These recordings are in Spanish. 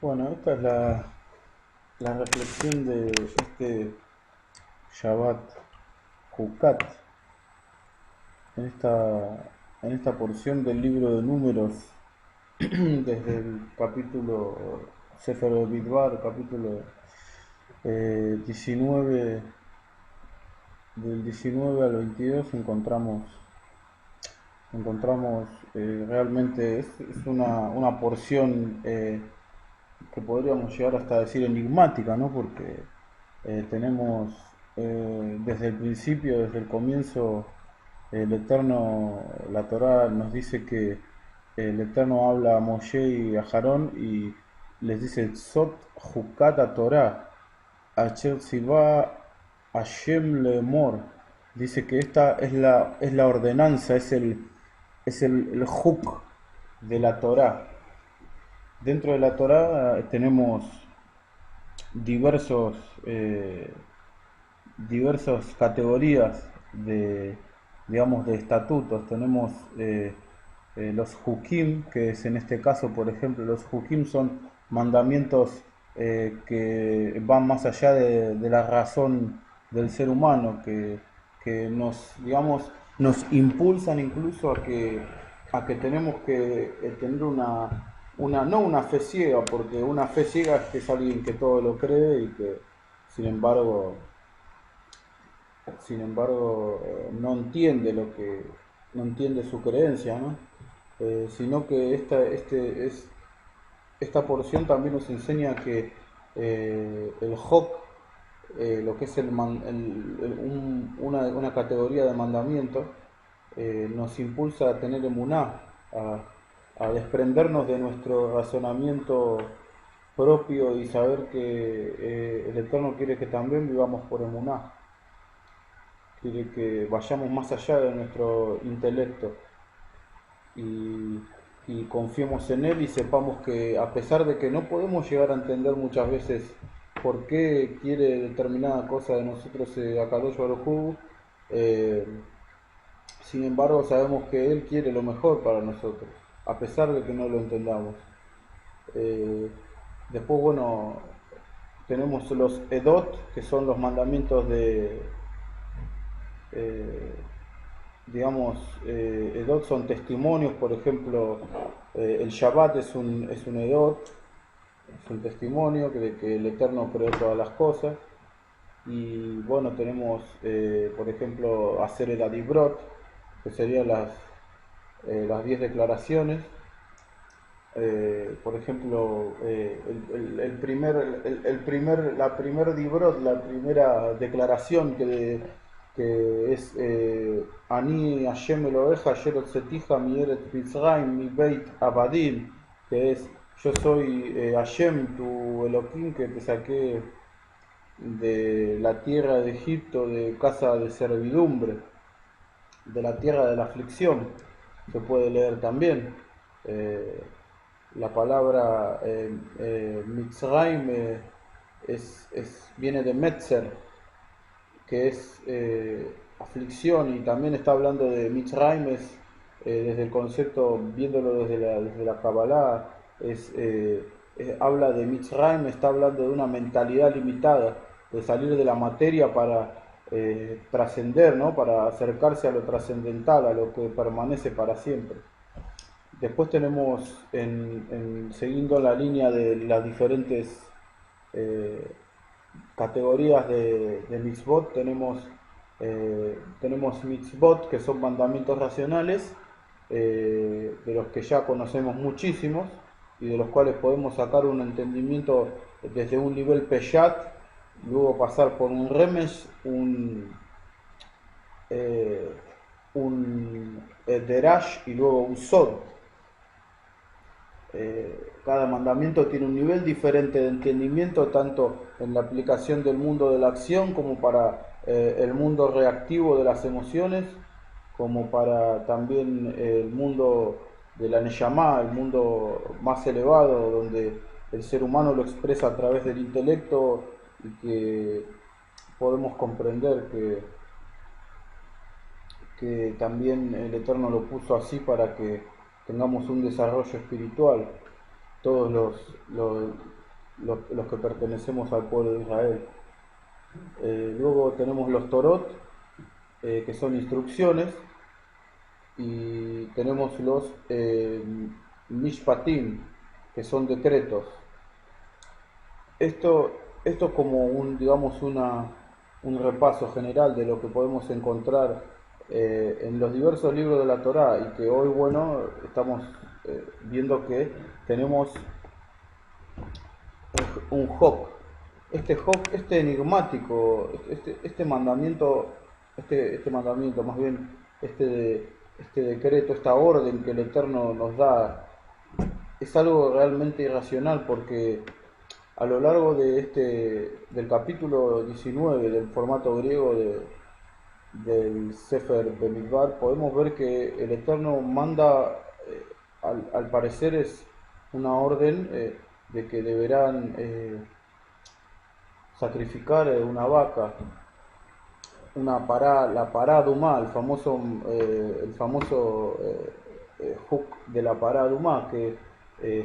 Bueno, esta es la reflexión de este Shabbat Jucat, en esta porción del libro de Números, desde el capítulo Sefer Bidbar, capítulo 19, del 19 al 22, encontramos realmente, es una porción que podríamos llegar hasta decir enigmática, ¿no? Porque tenemos desde el principio, desde el comienzo, el Eterno, la Torá nos dice que el Eterno habla a Moshe y a Aarón y les dice, Tzot Jukata Torah, Acher Tzivá Hashem Lemor. Dice que esta es la ordenanza, el juk de la Torá. Dentro de la Torá tenemos diversos, eh, diversas categorías digamos, de estatutos. Tenemos los hukim, que es en este caso, por ejemplo, los hukim son mandamientos que van más allá de la razón del ser humano, que nos, digamos, nos impulsan incluso a que tenemos que tener no una fe ciega, porque una fe ciega es que es alguien que todo lo cree y que, sin embargo, no entiende no entiende su creencia, ¿no? Sino que esta porción también nos enseña que el Hok, lo que es una categoría de mandamiento, nos impulsa a tener emuná, a desprendernos de nuestro razonamiento propio y saber que el Eterno quiere que también vivamos por emuná, quiere que vayamos más allá de nuestro intelecto y, y confiemos en Él y sepamos que a pesar de que no podemos llegar a entender muchas veces por qué quiere determinada cosa de nosotros Akadosh Baruj Hu, eh, sin embargo sabemos que Él quiere lo mejor para nosotros, a pesar de que no lo entendamos. Eh, Después, bueno, tenemos los Edot, que son los mandamientos eh, digamos, Edot son testimonios, por ejemplo, el Shabbat es un Edot, es un testimonio de que el Eterno creó todas las cosas. Y bueno, tenemos, por ejemplo, hacer el Adibrot, que serían las 10 declaraciones. Por ejemplo, la primer Dibrot, la primera declaración que es Ani Hashem Eloheja Asher Hotzetija mi Eretz Mitzrayim mi Beit Abadim, que es yo soy Hashem tu Elohim que te saqué de la tierra de Egipto, de casa de servidumbre, de la tierra de la aflicción, se puede leer también. Eh, la palabra Mitzrayim viene de Metzer, que es aflicción, y también está hablando de Mitzrayim, desde el concepto, viéndolo desde la Kabbalah, habla de Mitzrayim, está hablando de una mentalidad limitada, de salir de la materia para trascender, ¿no? Para acercarse a lo trascendental, a lo que permanece para siempre. Después tenemos, siguiendo la línea de las diferentes eh, categorías de mitzvot, tenemos mitzvot que son mandamientos racionales, de los que ya conocemos muchísimos y de los cuales podemos sacar un entendimiento desde un nivel peshat, luego pasar por un remesh, eh, un derash y luego un sod. Cada mandamiento tiene un nivel diferente de entendimiento, tanto en la aplicación del mundo de la acción como para el mundo reactivo de las emociones, como para también el mundo de la Neyamá, el mundo más elevado, donde el ser humano lo expresa a través del intelecto y que podemos comprender que también el Eterno lo puso así para que tengamos un desarrollo espiritual. todos los que pertenecemos al pueblo de Israel. Luego tenemos los Torot, que son instrucciones, y tenemos los Mishpatim, que son decretos. Esto, esto es como digamos un repaso general de lo que podemos encontrar en los diversos libros de la Torá, y que hoy, bueno, estamos viendo que tenemos un Joc. Este Joc, este enigmático, este mandamiento, más bien, este decreto, esta orden que el Eterno nos da, es algo realmente irracional, porque a lo largo del capítulo 19 del formato griego del Sefer Bemidbar, podemos ver que el Eterno manda, al parecer es una orden de que deberán sacrificar una vaca, la pará Dumá, el famoso hook de la pará Dumá, que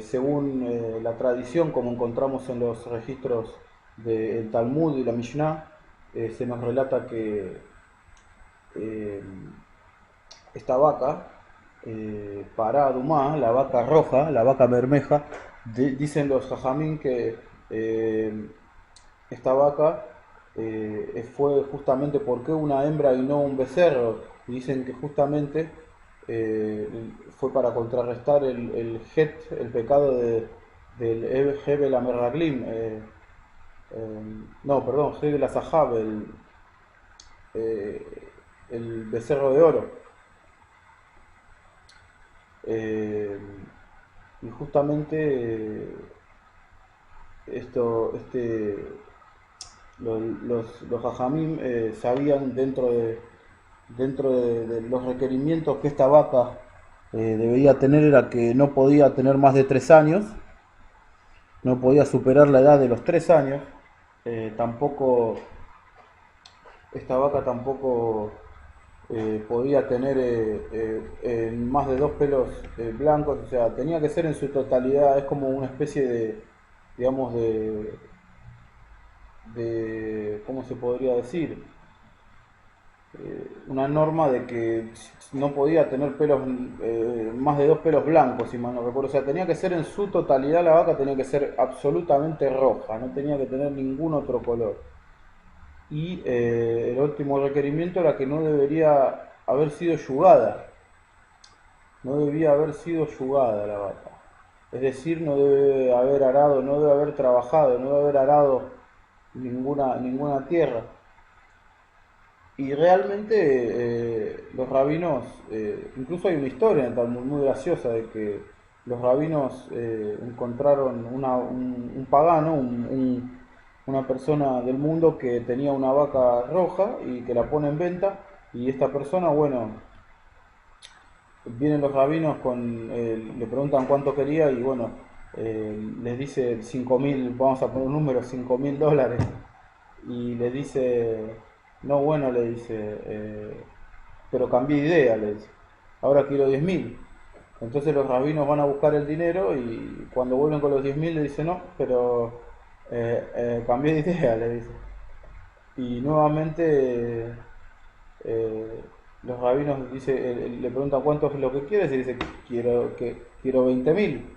según la tradición, como encontramos en los registros del Talmud y la Mishnah, se nos relata que eh, esta vaca, Pará Dumá, la vaca roja, la vaca bermeja, dicen los jajamín que esta vaca fue justamente porque una hembra y no un becerro. Y dicen que justamente fue para contrarrestar el het, el pecado del Hebel Amerraglim, no, perdón, Hebel Azahab, eh, el becerro de oro. Eh, y justamente esto, los jajamim sabían dentro de los requerimientos que esta vaca debía tener, era que no podía tener más de 3 años, no podía superar la edad de los 3 años, tampoco, esta vaca tampoco podía tener más de 2 pelos blancos, o sea, tenía que ser en su totalidad. Es como una especie digamos, ¿cómo se podría decir? Una norma de que no podía tener pelos, más de 2 pelos blancos, si mal no recuerdo. O sea, tenía que ser en su totalidad, la vaca tenía que ser absolutamente roja, no tenía que tener ningún otro color. Y el último requerimiento era que no debería haber sido yugada, no debía haber sido yugada la vaca. Es decir, no debe haber arado, no debe haber trabajado, no debe haber arado ninguna tierra. Y realmente los rabinos, incluso hay una historia en el Talmud muy graciosa de que los rabinos encontraron un pagano, una persona del mundo que tenía una vaca roja y que la pone en venta, y esta persona, bueno, vienen los rabinos le preguntan cuánto quería, y bueno, les dice 5.000, vamos a poner un número, $5.000, y le dice, no, bueno, le dice, pero cambié de idea, le dice, ahora quiero 10.000. Entonces los rabinos van a buscar el dinero, y cuando vuelven con los 10.000 le dice, no, pero cambié de idea, le dice. Y nuevamente los rabinos le preguntan cuánto es lo que quieres, y dice, quiero 20.000.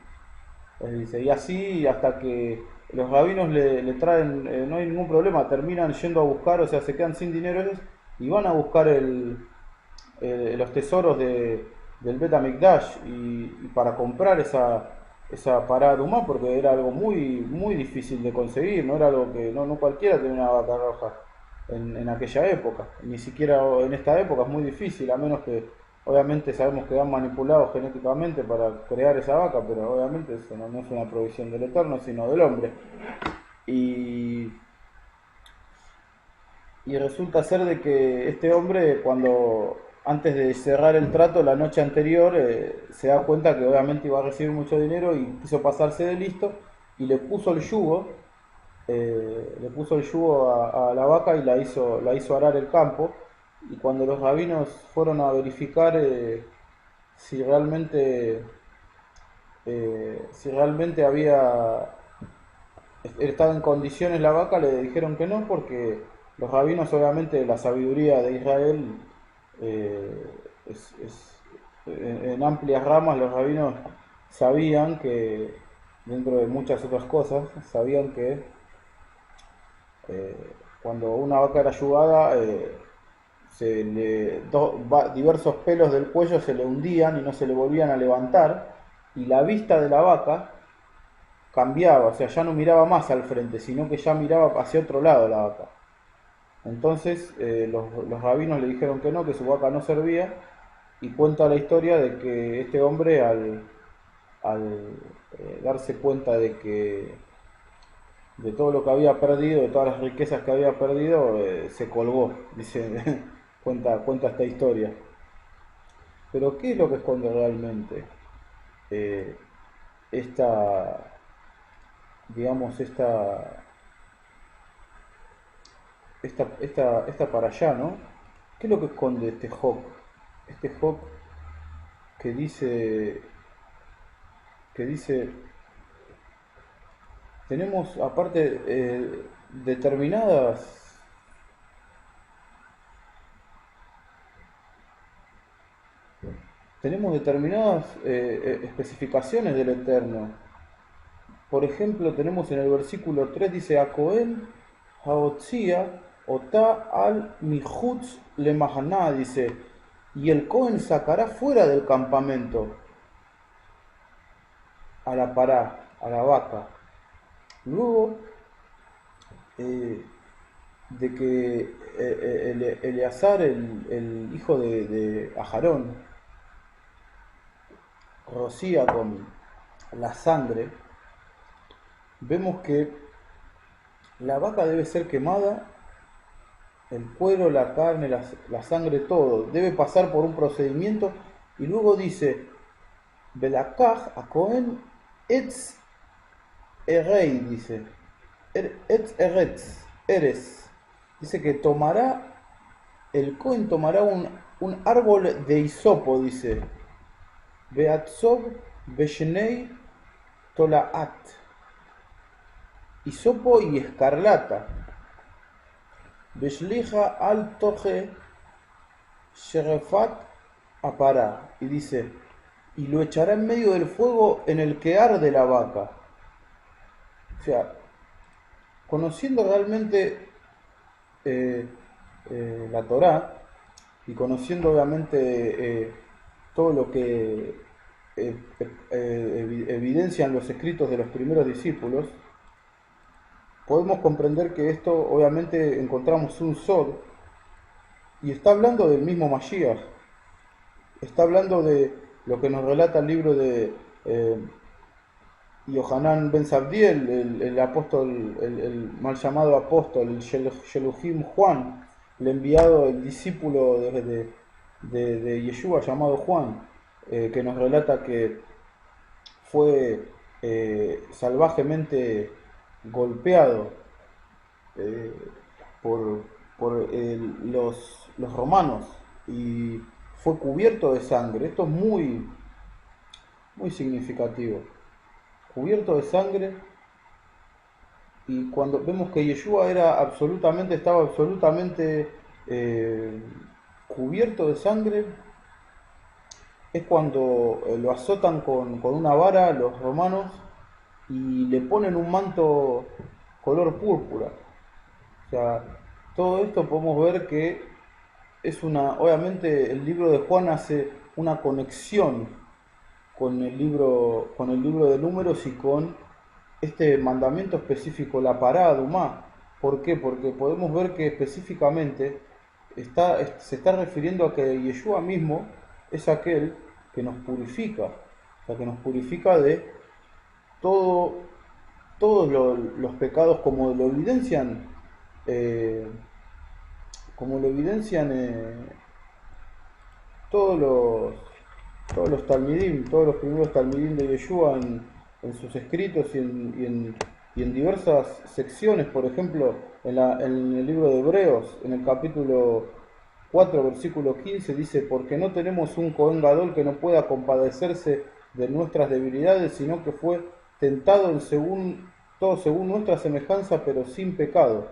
Dice, y así hasta que los rabinos le traen, no hay ningún problema, terminan yendo a buscar, o sea, se quedan sin dinero ellos, y van a buscar los tesoros del Bet HaMikdash, y para comprar esa parada humana, porque era algo muy, muy difícil de conseguir, no era algo que no cualquiera tenía una vaca roja en aquella época, ni siquiera en esta época es muy difícil, a menos que obviamente sabemos que han manipulado genéticamente para crear esa vaca, pero obviamente eso no es una provisión del Eterno, sino del hombre. Y, y resulta ser de que este hombre, cuando antes de cerrar el trato la noche anterior, se da cuenta que obviamente iba a recibir mucho dinero, y quiso pasarse de listo, y le puso el yugo a la vaca, y la hizo arar el campo. Y cuando los rabinos fueron a verificar si realmente si realmente estaba en condiciones la vaca, le dijeron que no, porque los rabinos, obviamente, la sabiduría de Israel, eh, en amplias ramas, los rabinos sabían que, dentro de muchas otras cosas, sabían que cuando una vaca era yugada, diversos pelos del cuello se le hundían y no se le volvían a levantar, y la vista de la vaca cambiaba, o sea, ya no miraba más al frente, sino que ya miraba hacia otro lado la vaca. Entonces los rabinos le dijeron que no, que su vaca no servía, y cuenta la historia de que este hombre, al darse cuenta de todo lo que había perdido, de todas las riquezas que había perdido, se colgó, dice, cuenta esta historia. Pero ¿qué es lo que esconde realmente eh, esta, digamos, esta para allá, ¿no? ¿Qué es lo que esconde este Job? Este Job que dice, que dice, tenemos aparte determinadas, tenemos determinadas especificaciones del Eterno. Por ejemplo, tenemos en el versículo 3 dice, a Cohen Haotzia Ota al Mihutz le Mahaná, dice, y el Cohen sacará fuera del campamento a la pará, a la vaca. Luego de que Eleazar, el hijo de Ajarón, rocía con la sangre, vemos que la vaca debe ser quemada, el cuero, la carne, la sangre, todo. Debe pasar por un procedimiento y luego dice, Belakaj a Cohen etz erei, dice, etz eretz, eres. Dice que el Cohen tomará un árbol de hisopo, dice, Beatzov beshnei tolaat, hisopo y escarlata, Beshlija al toje sherefat apará, y dice, y lo echará en medio del fuego en el que arde la vaca. O sea, conociendo realmente la Torá, y conociendo obviamente todo lo que evidencian los escritos de los primeros discípulos, podemos comprender que esto obviamente encontramos un Sod, y está hablando del mismo Mashiach, está hablando de lo que nos relata el libro de Yohanan ben Zabdiel, el apóstol, el mal llamado apóstol, el Sheluhim Juan, el enviado, el discípulo de Yeshua llamado Juan, que nos relata que fue salvajemente golpeado eh, por, los romanos y fue cubierto de sangre. Esto es muy significativo. Cubierto de sangre, y cuando vemos que Yeshua estaba absolutamente cubierto de sangre, es cuando lo azotan con una vara los romanos y le ponen un manto color púrpura. O sea, todo esto podemos ver que obviamente el libro de Juan hace una conexión con el libro de Números y con este mandamiento específico, la parada de Umá. ¿Por qué? Porque podemos ver que específicamente se está refiriendo a que Yeshua mismo es aquel que nos purifica, o sea, que nos purifica de todo, todos los pecados, eh, como lo evidencian todos los, todos los talmidim, todos los primeros talmidim de Yeshua en sus escritos y en diversas secciones. Por ejemplo, en el libro de Hebreos, en el capítulo 4, versículo 15, dice, porque no tenemos un Cohen Gadol que no pueda compadecerse de nuestras debilidades, sino que fue tentado todo según nuestra semejanza, pero sin pecado.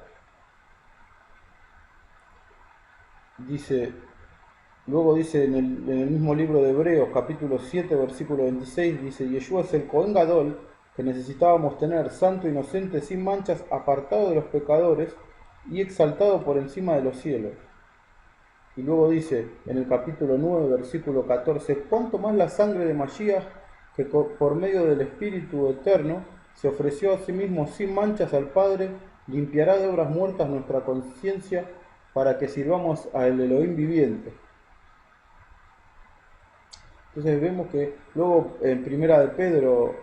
Dice, luego dice en el mismo libro de Hebreos, capítulo 7, versículo 26, dice, Yeshua es el Cohen Gadol que necesitábamos tener, santo, inocente, sin manchas, apartado de los pecadores y exaltado por encima de los cielos. Y luego dice en el capítulo 9, versículo 14, cuánto más la sangre de Mashiach, que por medio del Espíritu Eterno se ofreció a sí mismo sin manchas al Padre, limpiará de obras muertas nuestra conciencia para que sirvamos al Elohim viviente. Entonces vemos que luego en Primera de Pedro,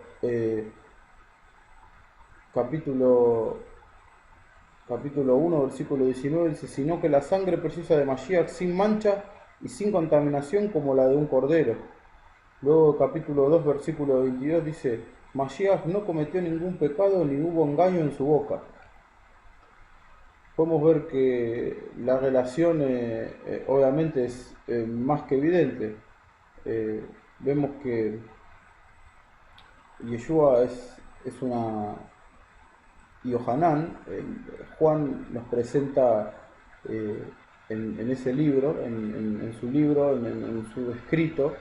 capítulo 1, versículo 19, dice, sino que la sangre preciosa de Mashiach sin mancha y sin contaminación como la de un cordero. Luego capítulo 2, versículo 22 dice, Mashiach no cometió ningún pecado ni hubo engaño en su boca. Podemos ver que la relación obviamente es más que evidente. Vemos que Yeshua es una... Y Ohanán, Juan nos presenta en ese libro, en su libro, en su escrito,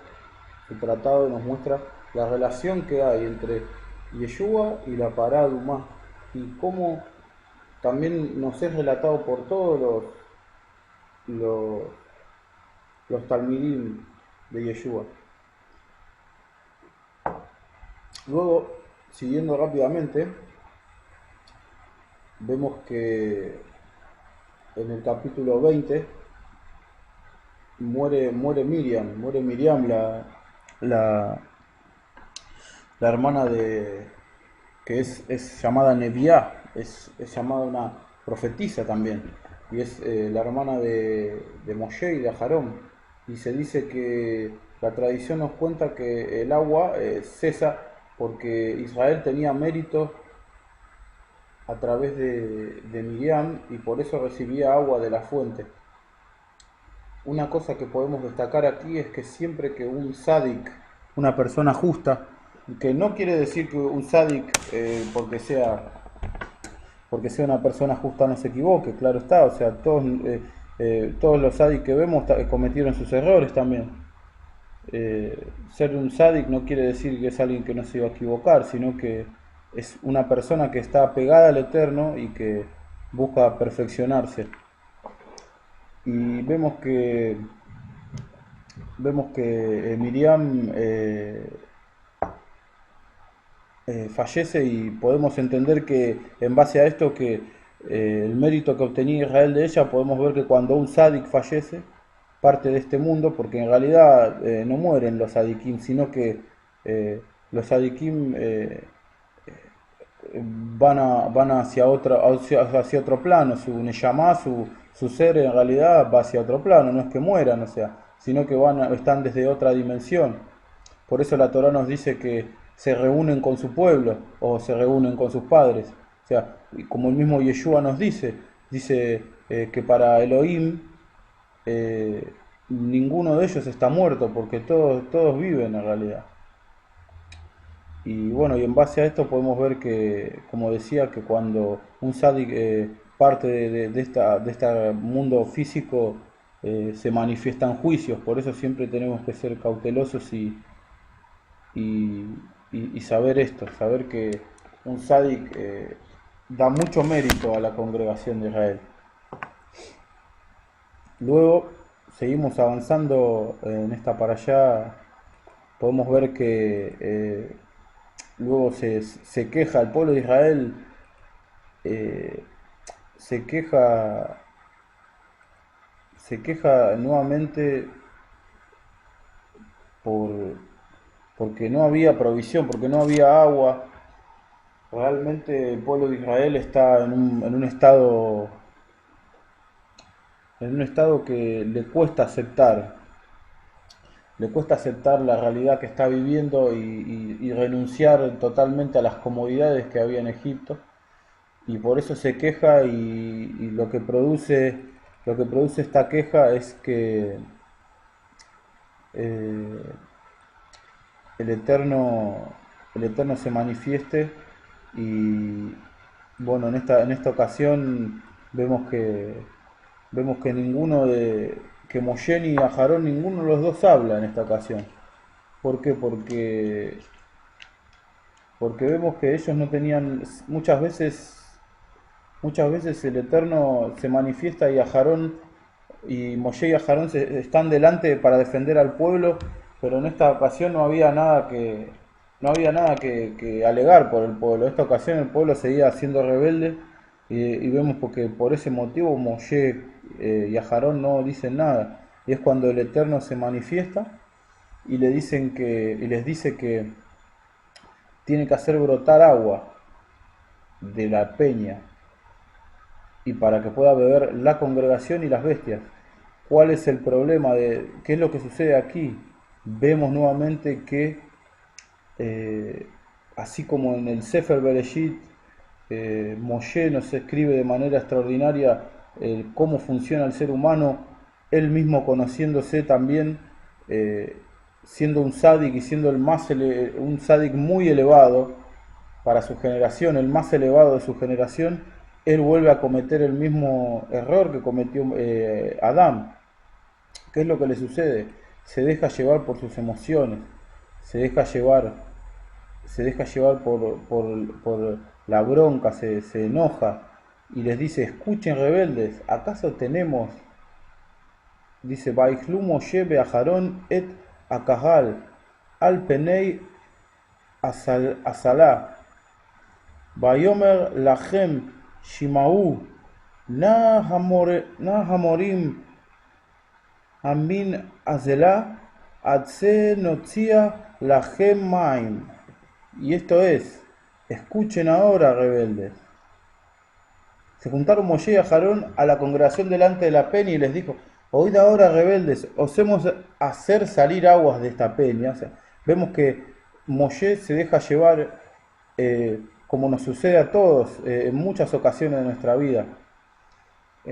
su tratado, nos muestra la relación que hay entre Yeshua y la Pará Adumá, y cómo también nos es relatado por todos los talmidim de Yeshua. Luego, siguiendo rápidamente, vemos que en el capítulo 20 muere Miriam, la hermana de que es llamada Neviá, es llamada una profetisa también, y es la hermana de Moshe y de Aharón, y se dice que la tradición nos cuenta que el agua cesa porque Israel tenía méritos a través de Miriam y por eso recibía agua de la fuente. Una cosa que podemos destacar aquí es que siempre que un tzadik, una persona justa, que no quiere decir que un tzadik porque sea una persona justa no se equivoque, claro está, o sea, todos los tzadik que vemos cometieron sus errores también. Ser un tzadik no quiere decir que es alguien que no se iba a equivocar, sino que es una persona que está pegada al Eterno y que busca perfeccionarse. Y vemos que Miriam fallece, y podemos entender que en base a esto que el mérito que obtenía Israel de ella, podemos ver que cuando un tzadik fallece, parte de este mundo, porque en realidad no mueren los tzadikim, sino que los tzadikim van hacia otro plano, su neyamá, su ser en realidad va hacia otro plano, no es que mueran, o sea, sino que están desde otra dimensión. Por eso la Torá nos dice que se reúnen con su pueblo o se reúnen con sus padres. O sea, como el mismo Yeshua nos dice que para Elohim ninguno de ellos está muerto, porque todos viven en realidad. Y bueno, y en base a esto podemos ver que, como decía, que cuando un tzadik parte de este mundo físico, se manifiestan juicios. Por eso siempre tenemos que ser cautelosos y, y saber esto, saber que un tzadik da mucho mérito a la congregación de Israel. Luego seguimos avanzando en esta parashá. Podemos ver que luego se queja el pueblo de Israel, eh, se queja nuevamente por, porque no había provisión, porque no había agua. Realmente el pueblo de Israel está en un estado que le cuesta aceptar la realidad que está viviendo y renunciar totalmente a las comodidades que había en Egipto, y por eso se queja, y lo que produce esta queja es que el Eterno, el Eterno se manifieste y bueno, en esta ocasión vemos que vemos que que Moshe ni Aharón, ninguno de los dos habla en esta ocasión. ¿Por qué? Porque vemos que ellos no tenían, muchas veces el Eterno se manifiesta y Aharón y Moshe y Aharón están delante para defender al pueblo, pero en esta ocasión no había nada que alegar por el pueblo. En esta ocasión el pueblo seguía siendo rebelde y vemos porque por ese motivo Moshe y Aharón no dicen nada. Y es cuando el Eterno se manifiesta y y les dice que tiene que hacer brotar agua de la peña y para que pueda beber la congregación y las bestias. ¿Cuál es el problema qué es lo que sucede aquí? Vemos nuevamente que así como en el Sefer Bereshit, Moshe nos escribe de manera extraordinaria cómo funciona el ser humano, él mismo conociéndose también, siendo un sádic y siendo un sádic muy elevado para su generación, el más elevado de su generación, él vuelve a cometer el mismo error que cometió Adán. ¿Qué es lo que le sucede? Se deja llevar por sus emociones, se deja llevar, se deja llevar por la bronca, se enoja y les dice, escuchen rebeldes, ¿acaso tenemos, dice, Vaihlu Moshe be'Aharón et Akahal al penei asalá, Vayomer lachem shimau na hamorim Amin Azela Atse Notzia Lachem Maim. Y esto es, escuchen ahora, rebeldes. Se juntaron Moshe y Aharón a la congregación delante de la peña y les dijo, oíd ahora, rebeldes, os hemos hacer salir aguas de esta peña. O sea, vemos que Moshe se deja llevar, como nos sucede a todos en muchas ocasiones de nuestra vida.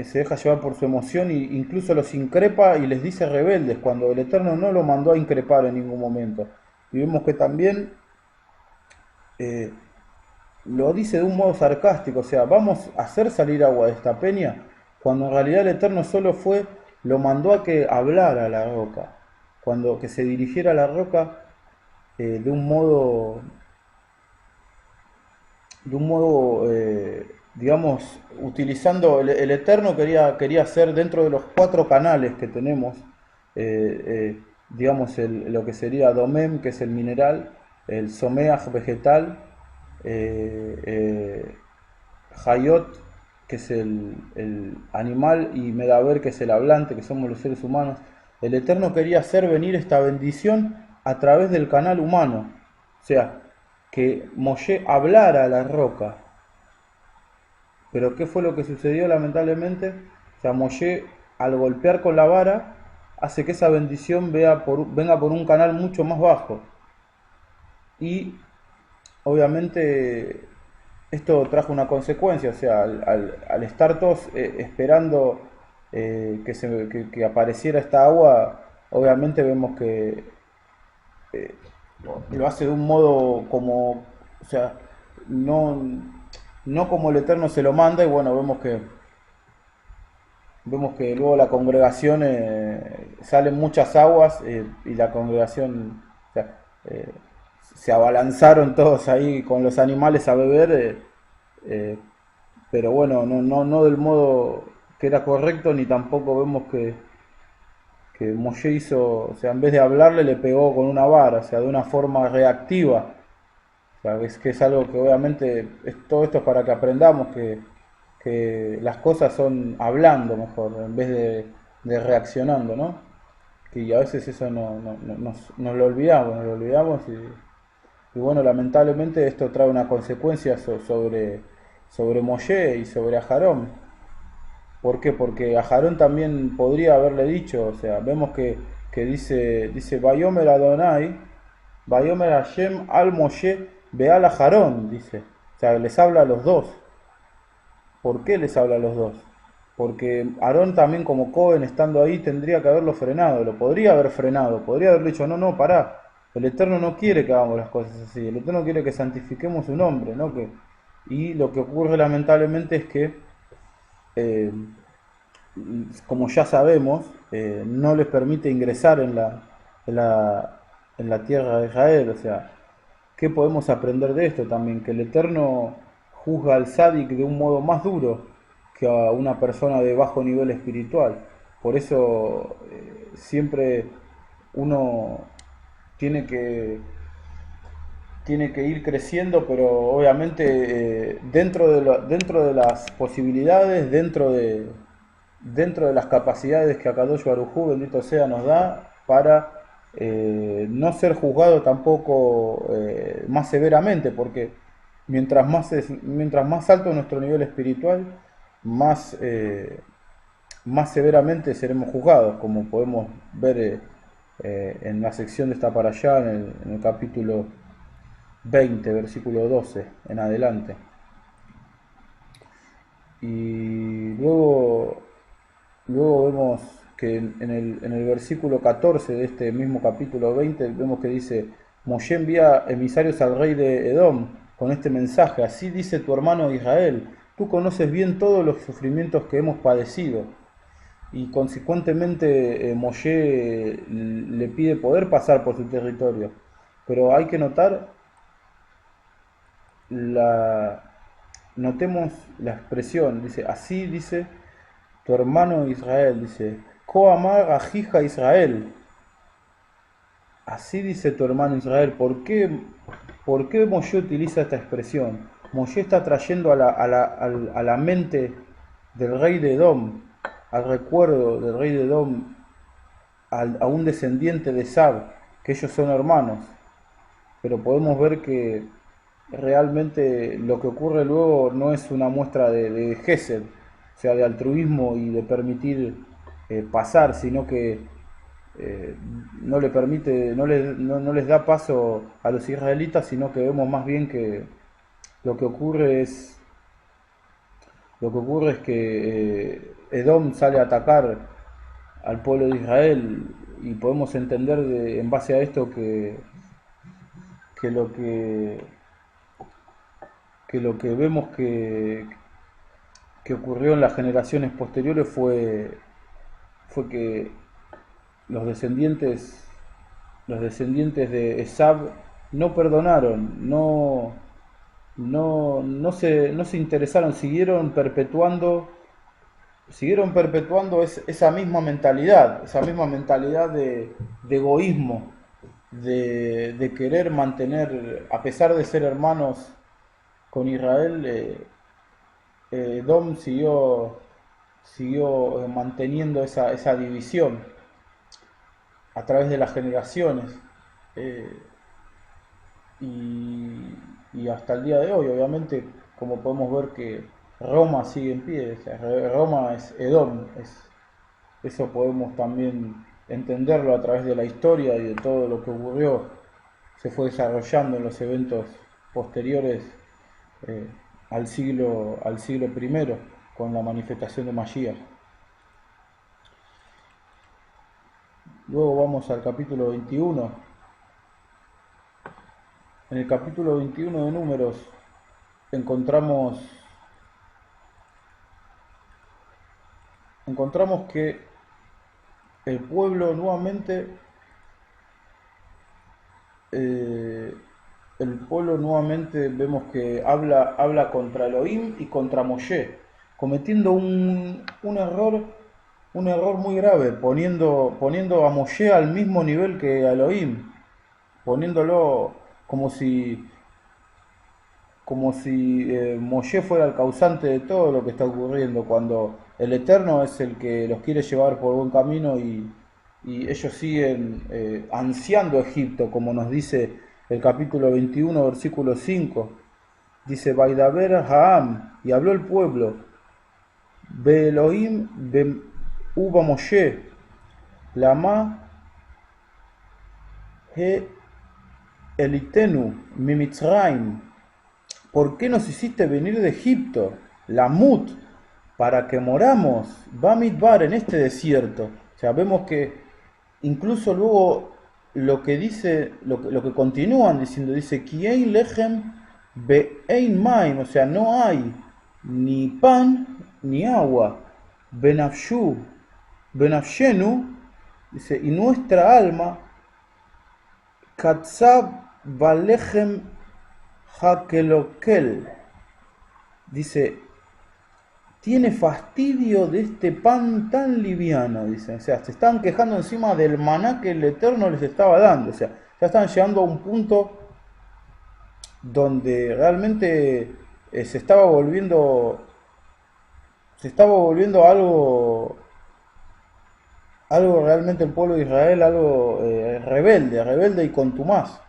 Se deja llevar por su emoción e incluso los increpa y les dice rebeldes, cuando el Eterno no lo mandó a increpar en ningún momento. Y vemos que también lo dice de un modo sarcástico, o sea, vamos a hacer salir agua de esta peña, cuando en realidad el Eterno solo lo mandó a que hablara a la roca, cuando que se dirigiera a la roca de un modo, digamos, utilizando el Eterno quería hacer dentro de los 4 canales que tenemos, digamos, lo que sería Domem, que es el mineral, el Someach vegetal, Hayot, que es el animal, y Medaber, que es el hablante, que somos los seres humanos. El Eterno quería hacer venir esta bendición a través del canal humano, o sea, que Moshe hablara a la roca. Pero ¿qué fue lo que sucedió lamentablemente? O sea, Moshe, al golpear con la vara, hace que esa bendición venga por un canal mucho más bajo. Y obviamente esto trajo una consecuencia, o sea, al estar todos esperando que apareciera esta agua, obviamente vemos que eh, lo hace de un modo como, o sea, no, no como el Eterno se lo manda, y bueno, vemos que luego la congregación salen muchas aguas y la congregación, o sea, se abalanzaron todos ahí con los animales a beber, eh, pero bueno, no del modo que era correcto, ni tampoco vemos que Moshe hizo, o sea, en vez de hablarle le pegó con una vara, o sea, de una forma reactiva. O sea, es que es algo que obviamente, todo esto es para que aprendamos que las cosas son hablando mejor, en vez de reaccionando, ¿no? Que a veces eso nos lo olvidamos y bueno, lamentablemente esto trae una consecuencia sobre Moshe y sobre Aharón. ¿Por qué? Porque Aharón también podría haberle dicho, o sea, vemos que dice Vayomer Adonai, Vayomer Hashem al Moshe Beal Aharón, dice. O sea, les habla a los dos. ¿Por qué les habla a los dos? Porque Aarón también como Cohen estando ahí tendría que haberlo frenado, lo podría haber frenado, podría haber dicho, no, pará. El Eterno no quiere que hagamos las cosas así, el Eterno quiere que santifiquemos su nombre, ¿no? Y lo que ocurre lamentablemente es que, eh, como ya sabemos, no les permite ingresar en la, en la tierra de Israel. O sea, ¿qué podemos aprender de esto también? Que el Eterno juzga al sádic de un modo más duro que a una persona de bajo nivel espiritual. Por eso siempre uno tiene que, tiene que ir creciendo, pero obviamente dentro de las posibilidades, dentro de las capacidades que Akadosh Baruj Hu, bendito sea, nos da para no ser juzgado tampoco más severamente, porque mientras más alto nuestro nivel espiritual, más, más severamente seremos juzgados, como podemos ver en la sección de esta para allá, en el capítulo 20, versículo 12 en adelante. Y luego vemos que en el versículo 14 de este mismo capítulo 20, vemos que dice, Moshe envía emisarios al rey de Edom con este mensaje, así dice tu hermano Israel, tú conoces bien todos los sufrimientos que hemos padecido. Y consecuentemente Moshe le pide poder pasar por su territorio. Pero hay que notar la, notemos la expresión, dice, así dice tu hermano Israel, dice, Koamar Ajija Israel, así dice tu hermano Israel. Por qué Moshe utiliza esta expresión? Moshe está trayendo a la mente del rey de Edom, al recuerdo del rey de Edom, a un descendiente de Sab, que ellos son hermanos, pero podemos ver que realmente lo que ocurre luego no es una muestra de gesed, o sea, de altruismo y de permitir pasar, sino que no le permite, no les da paso a los israelitas, sino que vemos más bien que lo que ocurre es que Edom sale a atacar al pueblo de Israel y podemos entender en base a esto que lo que lo que vemos que ocurrió en las generaciones posteriores fue que los descendientes, los descendientes de Esab no perdonaron, no se interesaron, siguieron perpetuando esa misma mentalidad de egoísmo, de querer mantener, a pesar de ser hermanos con Israel, Edom siguió manteniendo esa división a través de las generaciones eh, y, y hasta el día de hoy, obviamente, como podemos ver que Roma sigue en pie, o sea, Roma es Edom, eso podemos también entenderlo a través de la historia y de todo lo que ocurrió, se fue desarrollando en los eventos posteriores eh, al siglo I, con la manifestación de Mashiach. Luego vamos al capítulo 21. En el capítulo 21 de Números encontramos que el pueblo nuevamente eh, vemos que habla contra Elohim y contra Moshe, cometiendo un error muy grave, poniendo a Moshe al mismo nivel que a Elohim, poniéndolo como si Moshe fuera el causante de todo lo que está ocurriendo, cuando el Eterno es el que los quiere llevar por buen camino y ellos siguen ansiando Egipto, como nos dice el capítulo 21, versículo 5. Dice, Vaidaber Haam, y habló el pueblo, Be Elohim, Be Uba Moshe, Lama He Elitenu, Mimitzraim. ¿Por qué nos hiciste venir de Egipto, Lamut, para que moramos, Bamidbar, en este desierto? O sea, vemos que incluso luego lo que dice, lo que continúan diciendo, dice, Ki ein lechem be'ein maim, o sea, no hay ni pan ni agua, benafshu, benafshenu, dice, y nuestra alma, katzab balechem hakelokel, dice, tiene fastidio de este pan tan liviano, dice. O sea, se estaban quejando encima del maná que el Eterno les estaba dando. O sea, ya estaban llegando a un punto donde realmente se estaba volviendo algo realmente el pueblo de Israel, algo rebelde y contumaz,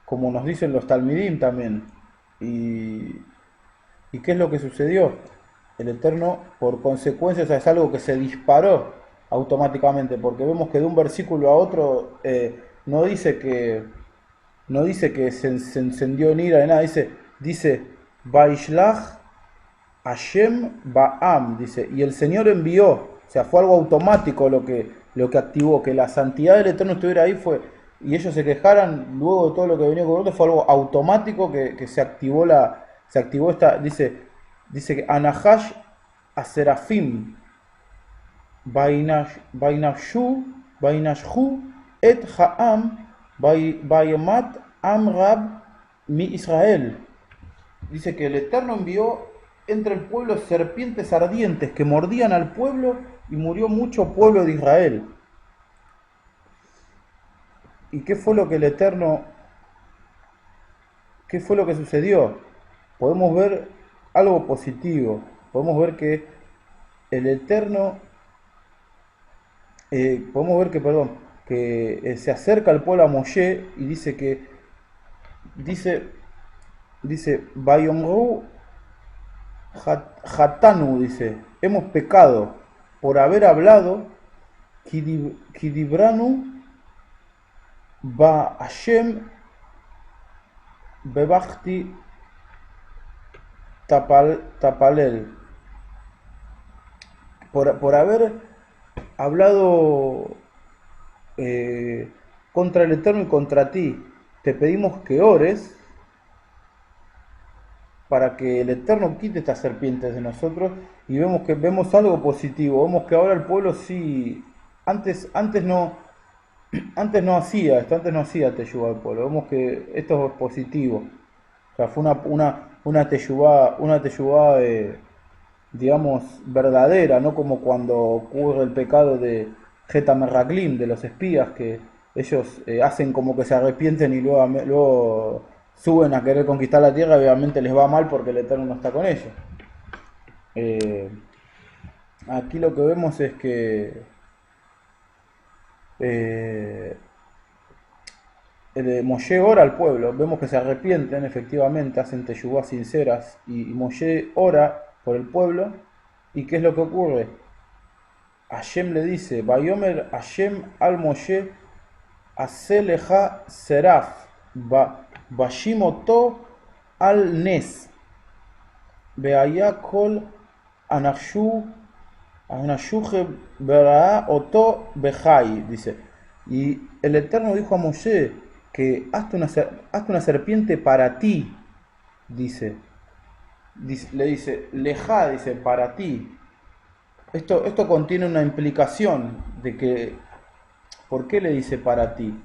como nos dicen los Talmidim también. Y, ¿Y qué es lo que sucedió? El Eterno, por consecuencia, o sea, es algo que se disparó automáticamente, porque vemos que de un versículo a otro no dice que se encendió en ira de nada, dice Vaishlach Hashem Ba'am, dice, y el Señor envió, o sea, fue algo automático lo que activó, que la santidad del Eterno estuviera ahí fue, y ellos se quejaran luego de todo lo que venía con otro, fue algo automático que se activó esta, dice que Anahash a Serafim, Bainashu et Ha'am, Bayamat Amrab mi Israel. Dice que el Eterno envió entre el pueblo serpientes ardientes que mordían al pueblo y murió mucho pueblo de Israel. ¿Y qué fue lo que el Eterno, qué fue lo que sucedió? Podemos ver algo positivo. Podemos ver que el Eterno, se acerca al pueblo a Moshe y dice, Bayomru Hatanu, dice, hemos pecado por haber hablado, Kidibranu Ba Hashem Bebachti Tapalel, por haber hablado contra el Eterno y contra ti, te pedimos que ores para que el Eterno quite estas serpientes de nosotros, y vemos algo positivo, vemos que ahora el pueblo sí, antes no hacía esto, antes no hacía teshuvá al pueblo, vemos que esto es positivo, o sea, fue una teshuvá digamos, verdadera, no como cuando ocurre el pecado de Geta Merraglim, de los espías, que ellos hacen como que se arrepienten y luego suben a querer conquistar la tierra y obviamente les va mal porque el Eterno no está con ellos. Eh, Aquí lo que vemos es que eh, Moshe ora al pueblo, vemos que se arrepienten efectivamente, hacen teshuvá sinceras y Moshe ora por el pueblo. ¿Y qué es lo que ocurre? Hashem le dice, Bayomer Hashem al Moshe Aseleja Seraf Bashimoto al Nes Beayakol Anashu Anashuje Bera Oto Behai, dice. Y el Eterno dijo a Moshe que hazte una serpiente para ti, dice. Le dice, Leja, dice, para ti. Esto contiene una implicación de que, ¿por qué le dice para ti?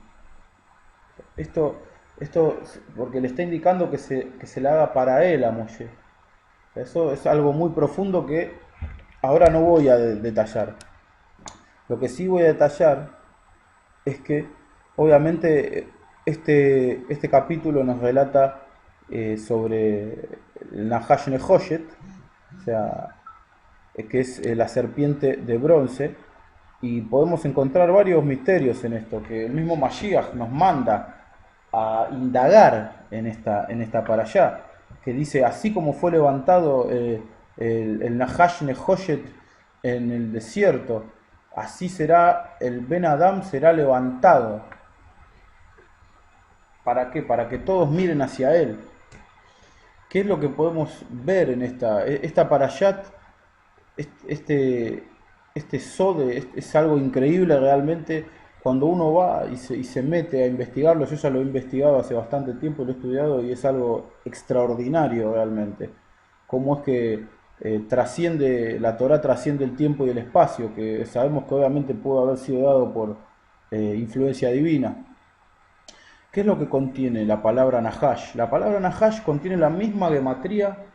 Esto, porque le está indicando que se le haga para él a Moshe. Eso es algo muy profundo que ahora no voy a detallar. Lo que sí voy a detallar es que, obviamente, este capítulo nos relata sobre el Nahash Nehoshet, o sea, que es la serpiente de bronce, y podemos encontrar varios misterios en esto, que el mismo Mashiach nos manda a indagar en esta parashá, que dice, así como fue levantado el Nahash Nehoshet en el desierto, así será el Ben Adam, será levantado. ¿Para qué? Para que todos miren hacia él. ¿Qué es lo que podemos ver en esta parashat? Este Sode es algo increíble realmente, cuando uno va y se mete a investigarlo, yo ya lo he investigado hace bastante tiempo, lo he estudiado y es algo extraordinario realmente. Cómo es que la Torá trasciende el tiempo y el espacio, que sabemos que obviamente pudo haber sido dado por influencia divina. ¿Qué es lo que contiene la palabra Nahash? La palabra Nahash contiene la misma gematría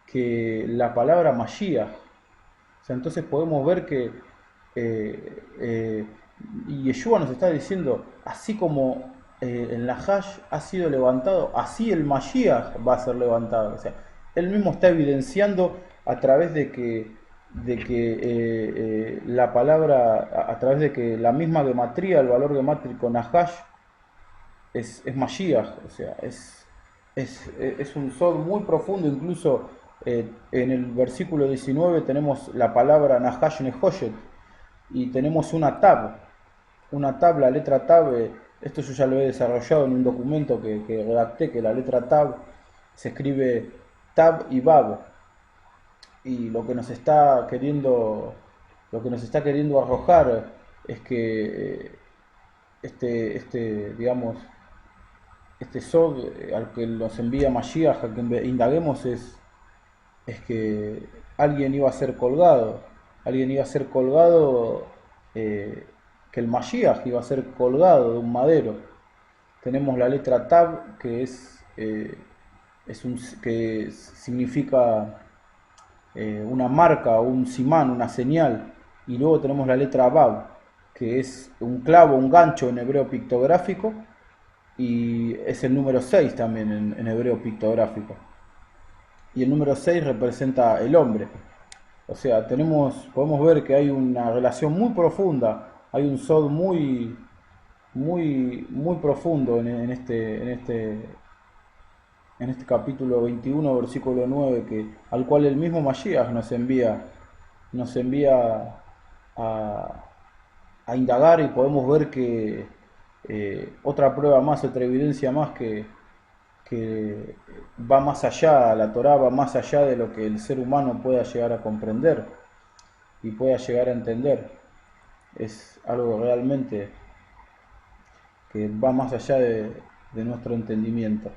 que la palabra Mashiach. O sea, entonces podemos ver que eh, y Yeshua nos está diciendo, así como el Nahash ha sido levantado, así el Mashiach va a ser levantado. O sea, él mismo está evidenciando a través la palabra, a través de que la misma gematría, el valor gemátrico Nahash, es Mashiach, o sea, es un sod muy profundo, incluso en el versículo 19 tenemos la palabra Nahash Nehoshet y tenemos una tab, la letra tab, esto yo ya lo he desarrollado en un documento que redacté, que la letra tab se escribe tab y bab, y lo que nos está queriendo arrojar es que digamos, este Sod al que nos envía Mashiach, al que indaguemos, es que alguien iba a ser colgado, alguien iba a ser colgado, que el Mashiach iba a ser colgado de un madero. Tenemos la letra Tab, que significa una marca, un simán, una señal, y luego tenemos la letra Bab, que es un clavo, un gancho en hebreo pictográfico, y es el número 6 también en hebreo pictográfico. Y el número 6 representa el hombre. O sea, podemos ver que hay una relación muy profunda, hay un sod muy profundo en este capítulo 21, versículo 9, al cual el mismo Mashiach nos envía a, a indagar, y podemos ver que otra prueba más, otra evidencia más que va más allá, la Torá va más allá de lo que el ser humano pueda llegar a comprender y pueda llegar a entender. Es algo realmente que va más allá de nuestro entendimiento.